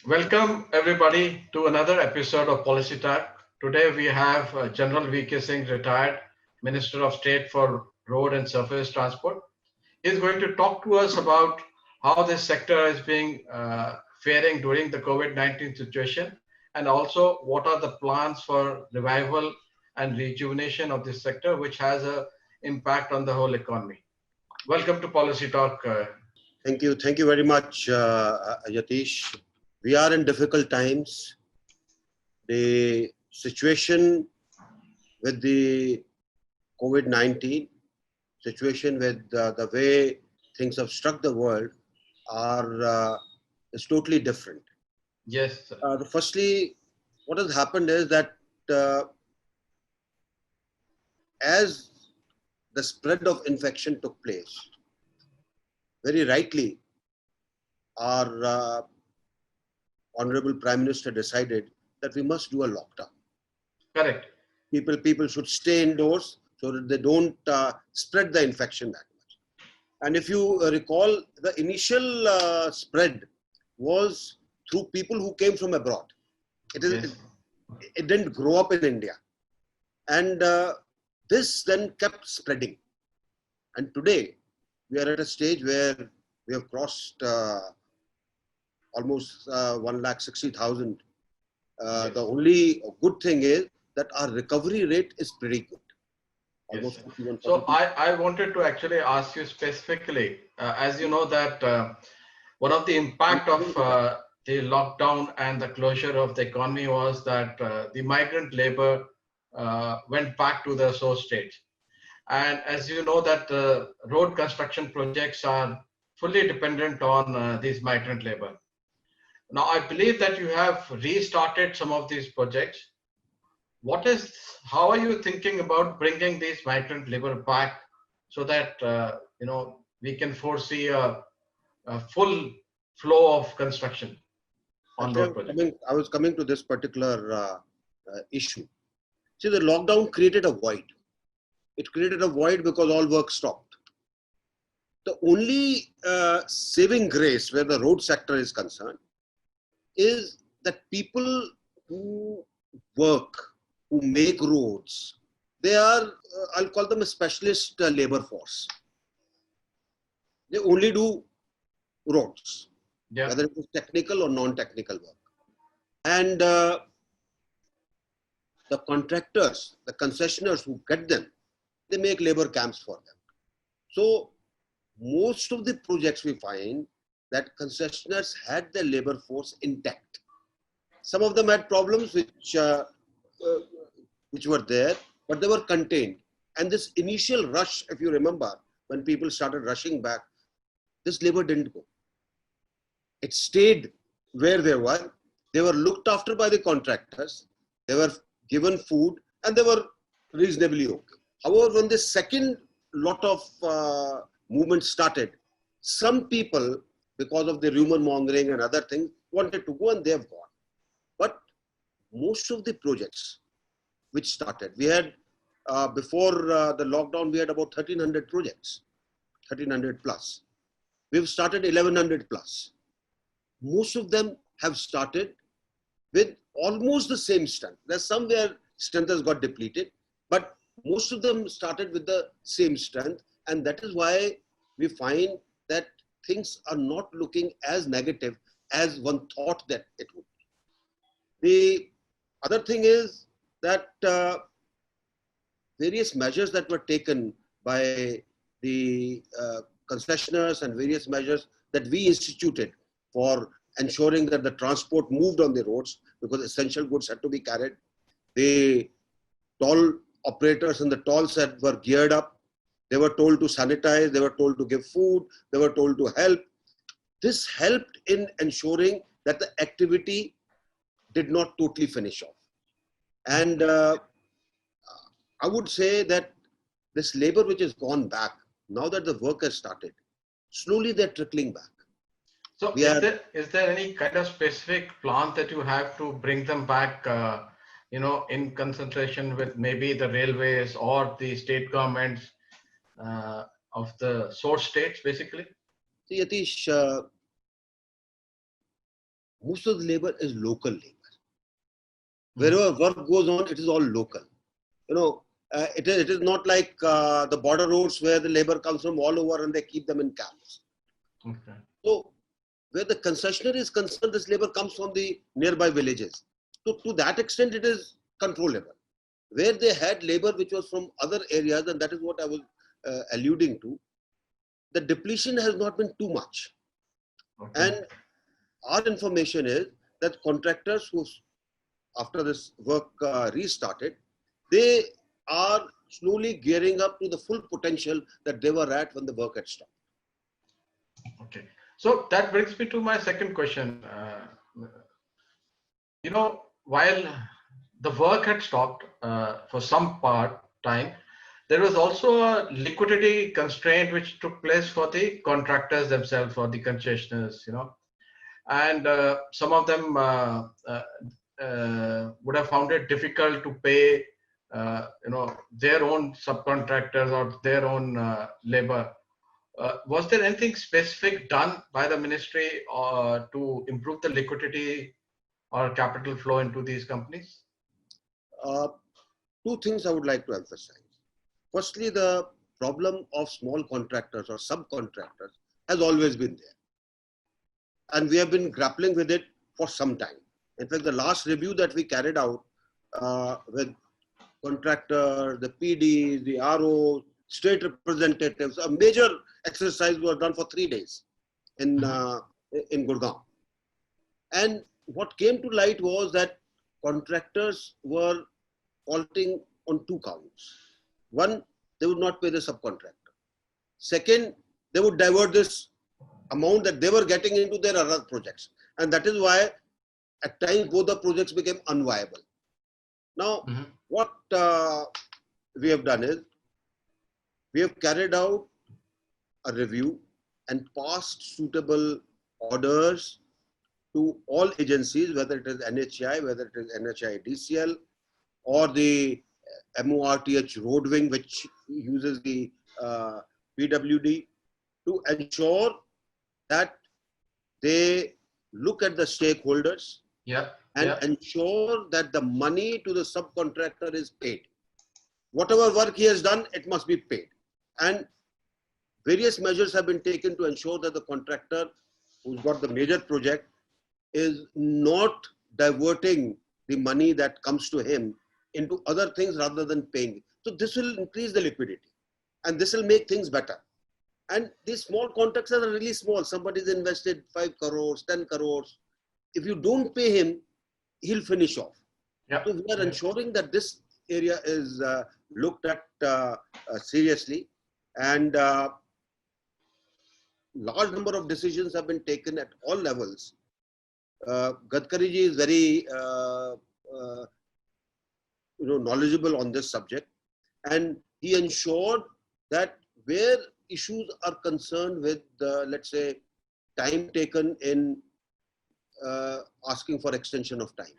Welcome everybody to another episode of Policy Talk. Today we have General V.K. Singh, retired Minister of State for Road and Surface Transport. He's going to talk to us about how this sector is being faring during the COVID-19 situation, and also what are the plans for revival and rejuvenation of this sector, which has a impact on the whole economy. Welcome to Policy Talk. Thank you. Thank you very much, Yatish. We are in difficult times. The situation with the COVID-19 situation, with the way things have struck the world, is totally different. Yes, Firstly, what has happened is that uh, as the spread of infection took place, very rightly, our Honorable Prime Minister decided that we must do a lockdown. correct. People should stay indoors so that they don't spread the infection that much. And if you recall, the initial spread was through people who came from abroad. Yes. It didn't grow up in India. And this then kept spreading. And today, we are at a stage where we have crossed almost 160,000. Yes. The only good thing is that our recovery rate is pretty good. Yes. Almost 51, So 42. I wanted to actually ask you specifically, as you know that one of the impact of the lockdown and the closure of the economy was that the migrant labor went back to their source states. And as you know that road construction projects are fully dependent on these migrant labor. Now, I believe that you have restarted some of these projects. How are you thinking about bringing these migrant labor back so that we can foresee a full flow of construction on Actually, road projects? I was coming to this particular issue. See, the lockdown created a void. It created a void because all work stopped. The only saving grace where the road sector is concerned is that people who work, who make roads, they are, I'll call them a specialist labor force. They only do roads, Yeah, whether it is technical or non-technical work. And the contractors, the concessionaires who get them, they make labor camps for them. So most of the projects we find that concessionaires had their labor force intact. Some of them had problems uh, which were there, but they were contained. And this initial rush, if you remember, when people started rushing back, this labor didn't go. It stayed where they were. They were looked after by the contractors. They were given food and they were reasonably okay. However, when the second lot of movement started, some people, because of the rumor mongering and other things, wanted to go and they have gone. But most of the projects which started, we had before the lockdown, we had about 1,300 projects, 1,300 plus. We've started 1,100 plus. Most of them have started with almost the same strength. There's some where strength has got depleted, but most of them started with the same strength. And that is why we find that things are not looking as negative as one thought that it would. The other thing is that various measures that were taken by the concessionaires and various measures that we instituted for ensuring that the transport moved on the roads because essential goods had to be carried. The toll operators and the toll set were geared up. They were told to sanitize, they were told to give food, they were told to help. This helped in ensuring that the activity did not totally finish off. And I would say that this labor which has gone back, now that the work has started, slowly they're trickling back. so We are is there any kind of specific plan that you have to bring them back, in concentration with maybe the railways or the state governments uh, of the source states, basically? See, Yatish, most of the labor is local labor. Wherever work goes on, it is all local. It is not like the border roads where the labor comes from all over and they keep them in camps. Okay. So where the concessionaire is concerned, this labor comes from the nearby villages. So to that extent, it is controllable. Where they had labor which was from other areas, and that is what I was alluding to, the depletion has not been too much. Okay. And our information is that contractors who, after this work restarted, they are slowly gearing up to the full potential that they were at when the work had stopped. Okay. So that brings me to my second question. While the work had stopped for some time, there was also a liquidity constraint which took place for the contractors themselves, for the concessionaires, and some of them would have found it difficult to pay, their own subcontractors or their own labor. Was there anything specific done by the ministry to improve the liquidity or capital flow into these companies? Two things I would like to emphasize. Firstly, the problem of small contractors or subcontractors has always been there. And we have been grappling with it for some time. In fact, the last review that we carried out with contractors, the PDs, the ROs, state representatives, a major exercise was done for 3 days in Gurgaon. And what came to light was that contractors were faulting on two counts. One, they would not pay the subcontractor. Second, they would divert this amount that they were getting into their other projects. And that is why at times both the projects became unviable. Now, what we have done is, we have carried out a review and passed suitable orders to all agencies, whether it is NHI, whether it is NHI DCL, or the MORTH road wing, which uses the PWD, to ensure that they look at the stakeholders and ensure that the money to the subcontractor is paid. Whatever work he has done, it must be paid. And various measures have been taken to ensure that the contractor who's got the major project is not diverting the money that comes to him into other things rather than paying. So this will increase the liquidity and this will make things better. And these small contractors are really small. Somebody's invested 5 crores, 10 crores. If you don't pay him, he'll finish off. So we are ensuring that this area is looked at seriously, and large number of decisions have been taken at all levels. Gadkari ji is very knowledgeable on this subject, and he ensured that where issues are concerned with, let's say, time taken in asking for extension of time,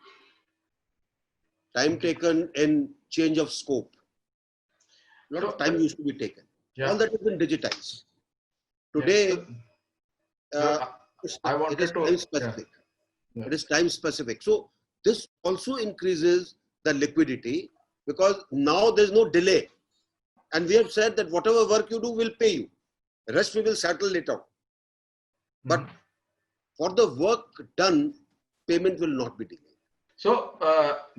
time taken in change of scope, a lot of time used to be taken. All that has been digitized. Today, it is time specific. It is time specific. So this also increases the liquidity because now there's no delay. And we have said that whatever work you do, we'll pay you. The rest we will settle it out. But for the work done, payment will not be delayed. So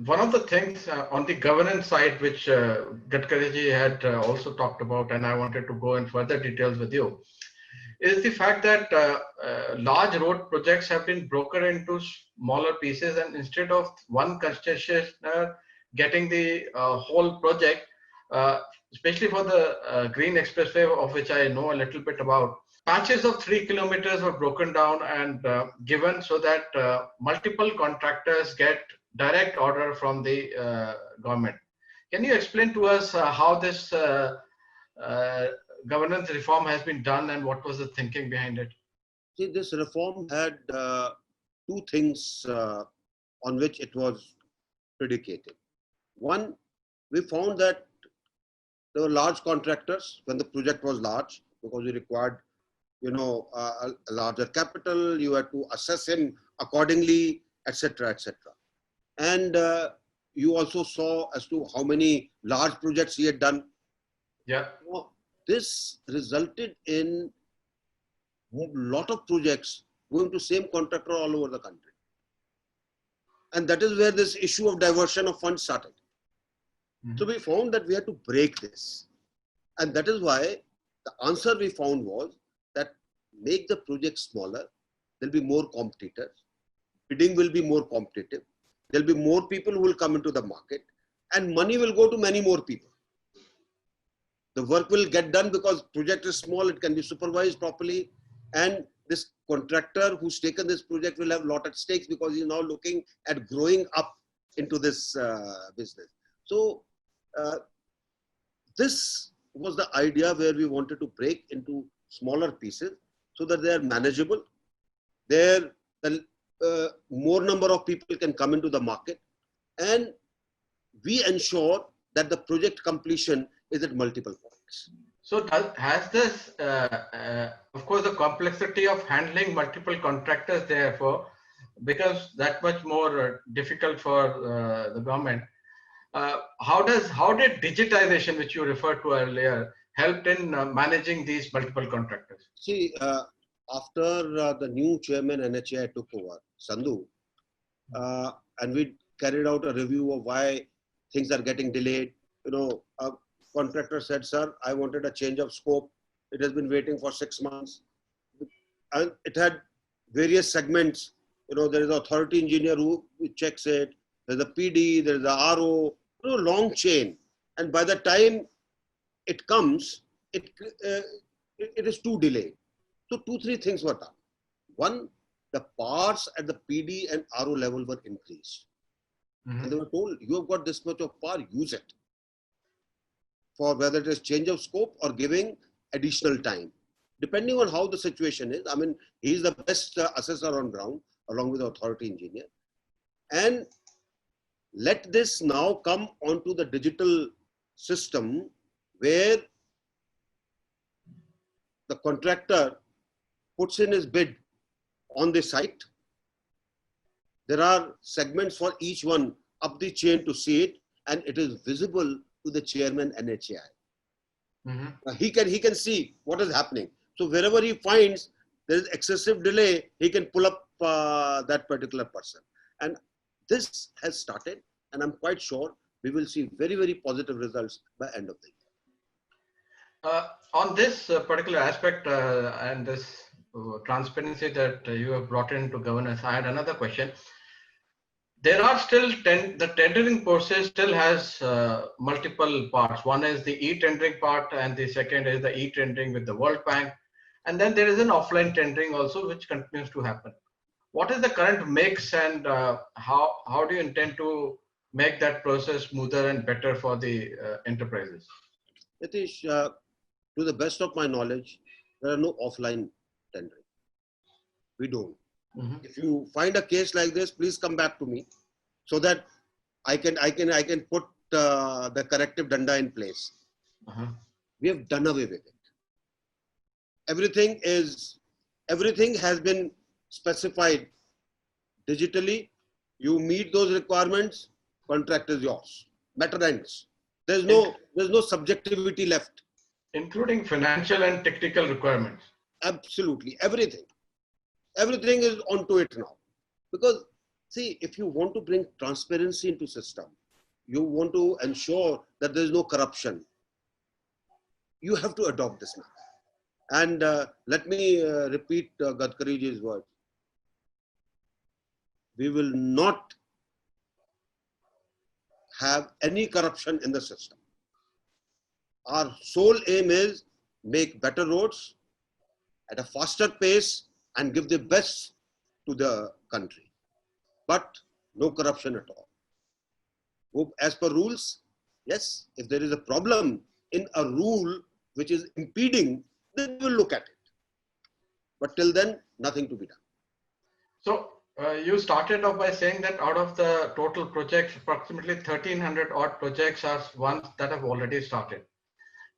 one of the things on the governance side, which Gadkari ji had also talked about, and I wanted to go in further details with you, is the fact that large road projects have been broken into smaller pieces, and instead of one concessionaire getting the whole project, especially for the Green Expressway, of which I know a little bit about, patches of 3 kilometers were broken down and given so that multiple contractors get direct order from the government. Can you explain to us how this governance reform has been done and what was the thinking behind it? See, this reform had two things on which it was predicated. One, we found that there were large contractors when the project was large, because we required, a larger capital. You had to assess him accordingly, etc., etc. And you also saw as to how many large projects he had done. Yeah. So this resulted in a lot of projects going to same contractor all over the country. And that is where this issue of diversion of funds started. So we found that we had to break this. And that is why the answer we found was that make the project smaller, there'll be more competitors, bidding will be more competitive, there'll be more people who will come into the market, and money will go to many more people. The work will get done because project is small, it can be supervised properly, and this contractor who's taken this project will have a lot at stakes because he's now looking at growing up into this business. So this was the idea where we wanted to break into smaller pieces so that they are manageable. There, the more number of people can come into the market, and we ensure that the project completion is at multiple points. So has this, of course, the complexity of handling multiple contractors therefore becomes that much more difficult for the government. How did digitization, which you referred to earlier, helped in managing these multiple contractors? See, after the new chairman NHAI took over, Sandhu, and we carried out a review of why things are getting delayed. You know, a contractor said, "Sir, I wanted a change of scope. It has been waiting for 6 months." And it had various segments. You know, there is an authority engineer who checks it. There's a PD, there's a RO, you know, long chain. And by the time it comes, it is too delayed. So 2, 3 things were done. One, the parts at the PD and RO level were increased. And they were told, you have got this much of power, use it. For whether it is change of scope or giving additional time. Depending on how the situation is. I mean, he is the best assessor on ground, along with the authority engineer. And let this now come onto the digital system where the contractor puts in his bid on the site. There are segments for each one up the chain to see it, and it is visible to the chairman NHAI. He can see what is happening. So wherever he finds there is excessive delay, he can pull up that particular person. And this has started, and I'm quite sure we will see very, very positive results by end of the year. On this particular aspect and this transparency that you have brought into governance, I had another question. There are still the tendering process still has multiple parts. One is the e-tendering part, and the second is the e-tendering with the World Bank. And then there is an offline tendering also, which continues to happen. What is the current mix, and how do you intend to make that process smoother and better for the enterprises? Yatish, to the best of my knowledge, there are no offline tendering. We don't. If you find a case like this, please come back to me so that I can put the corrective danda in place. We have done away with it. Everything has been specified digitally. You meet those requirements, contract is yours. Matter ends. There's no subjectivity left. Including financial and technical requirements. Absolutely, everything. Everything is onto it now. Because, see, if you want to bring transparency into system, you want to ensure that there is no corruption, you have to adopt this now. And let me repeat Gadkariji's words. We will not have any corruption in the system. Our sole aim is make better roads at a faster pace and give the best to the country. But no corruption at all. As per rules, yes, if there is a problem in a rule which is impeding, then we'll look at it. But till then, nothing to be done. So you started off by saying that out of the total projects, approximately 1,300 odd projects are ones that have already started.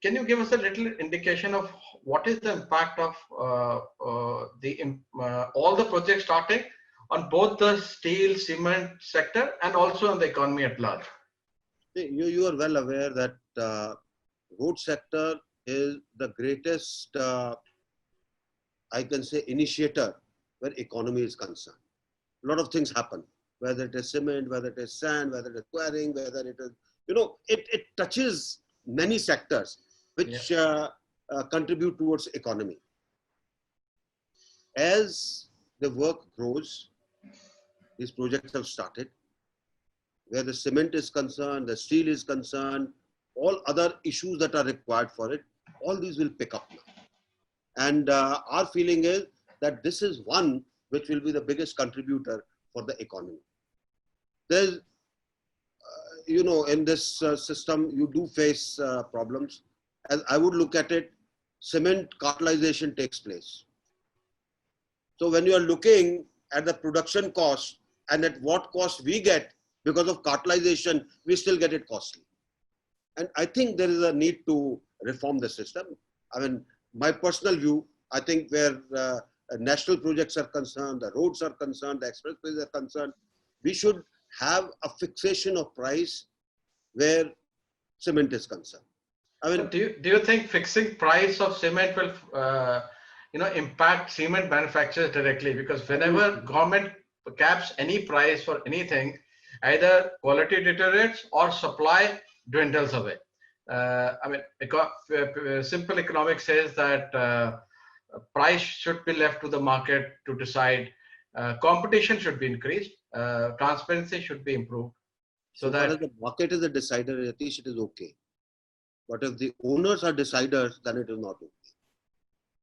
Can you give us a little indication of what is the impact of all the projects starting, on both the steel, cement sector and also on the economy at large? You are well aware that road sector is the greatest, I can say, initiator where economy is concerned. A lot of things happen, whether it is cement, whether it is sand, whether it is quarrying, whether it is, it touches many sectors which contribute towards economy. As the work grows, these projects have started. Where the cement is concerned, the steel is concerned, all other issues that are required for it, all these will pick up now. And our feeling is that this is one which will be the biggest contributor for the economy. There's, in this system, you do face problems. As I would look at it, cement cartelization takes place. So when you are looking at the production cost and at what cost we get, because of cartelization, we still get it costly. And I think there is a need to reform the system. I mean, my personal view, I think where national projects are concerned, the roads are concerned, the expressways are concerned, we should have a fixation of price where cement is concerned. I mean, do you think fixing price of cement will impact cement manufacturers directly? Because whenever government caps any price for anything, either quality deteriorates or supply dwindles away. Simple economics says that price should be left to the market to decide. Competition should be increased. Transparency should be improved. So that if the market is a decider, at least it is okay. But if the owners are deciders, then it is not okay.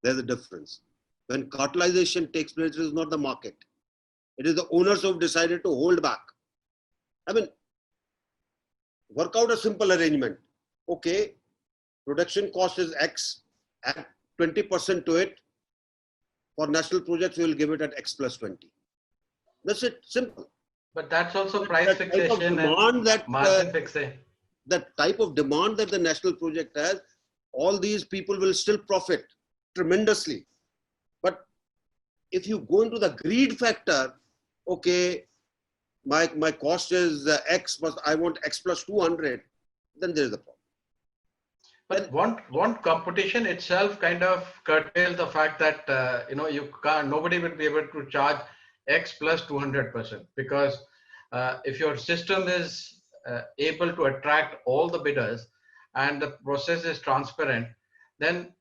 There's a difference. When cartelization takes place, it is not the market. It is the owners who have decided to hold back. I mean, work out a simple arrangement. Okay, production cost is X, add 20% to it. For national projects, we will give it at X plus 20. That's it, simple. But that's also price fixation and margin fixing. The type of demand that the national project has, all these people will still profit tremendously. But if you go into the greed factor, okay, my cost is X, but I want X plus 200, then there is a problem. But won't competition itself kind of curtail the fact that you can't, nobody will be able to charge X plus 200%, because if your system is able to attract all the bidders and the process is transparent, then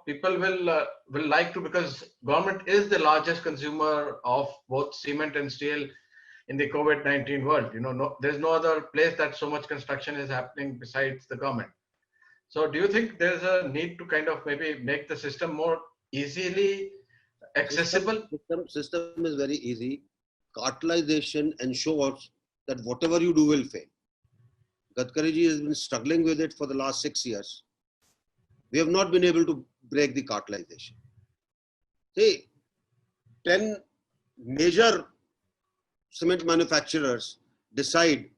people will like to, because government is the largest consumer of both cement and steel in the COVID-19 world. There's no other place that so much construction is happening besides the government. So do you think there's a need to kind of maybe make the system more easily accessible? System is very easy. Cartelization ensures that whatever you do will fail. Gadkariji has been struggling with it for the last 6 years. We have not been able to break the cartelization. See, 10 major cement manufacturers decide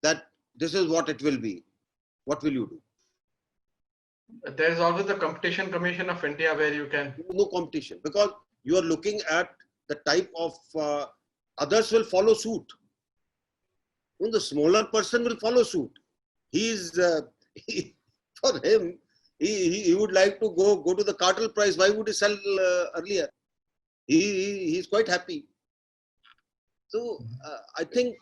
that this is what it will be. What will you do? There is always the Competition Commission of India where you can... No competition, because you are looking at the type of others will follow suit. The smaller person will follow suit. For him, he would like to go to the cartel price. Why would he sell earlier? He's quite happy. So I think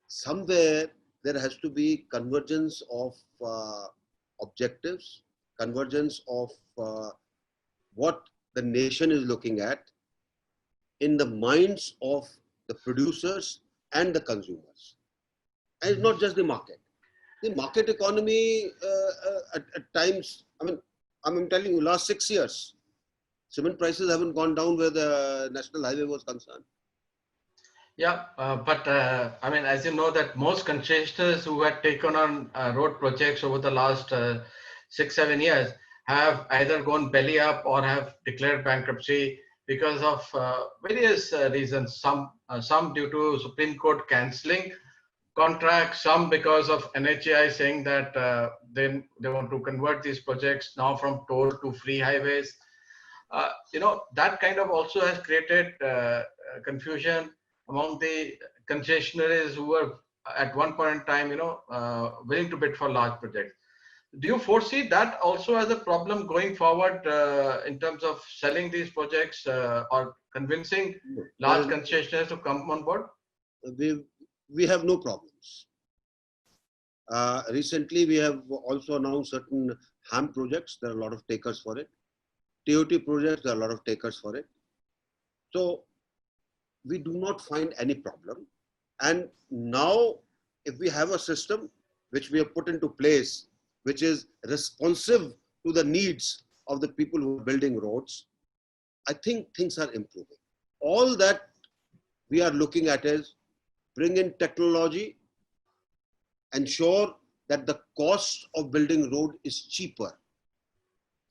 somewhere there has to be convergence of objectives, convergence of what the nation is looking at in the minds of the producers and the consumers. And it's not just the market. The market economy at times, I'm telling you, last 6 years, cement prices haven't gone down where the national highway was concerned. Yeah, but as you know, that most concessionaires who had taken on road projects over the last 6-7 years have either gone belly up or have declared bankruptcy because of various reasons. Some due to Supreme Court cancelling contracts, some because of NHAI saying that they want to convert these projects now from toll to free highways. that kind of also has created confusion among the concessionaires who were at one point in time, willing to bid for large projects. Do you foresee that also as a problem going forward in terms of selling these projects or convincing large concessionaires to come on board? We have no problems. Recently, we have also announced certain HAM projects. There are a lot of takers for it. TOT projects, there are a lot of takers for it. So we do not find any problem. And now, if we have a system which we have put into place, which is responsive to the needs of the people who are building roads, I think things are improving. All that we are looking at is bring in technology, ensure that the cost of building road is cheaper,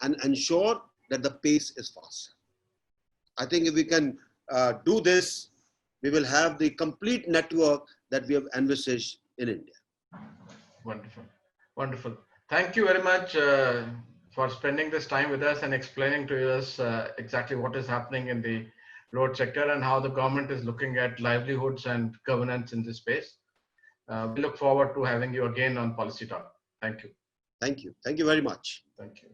and ensure that the pace is faster. I think if we can do this, we will have the complete network that we have envisaged in India. Wonderful. Wonderful. Thank you very much for spending this time with us and explaining to us exactly what is happening in the road sector and how the government is looking at livelihoods and governance in this space. We look forward to having you again on Policy Talk. Thank you. Thank you. Thank you very much. Thank you.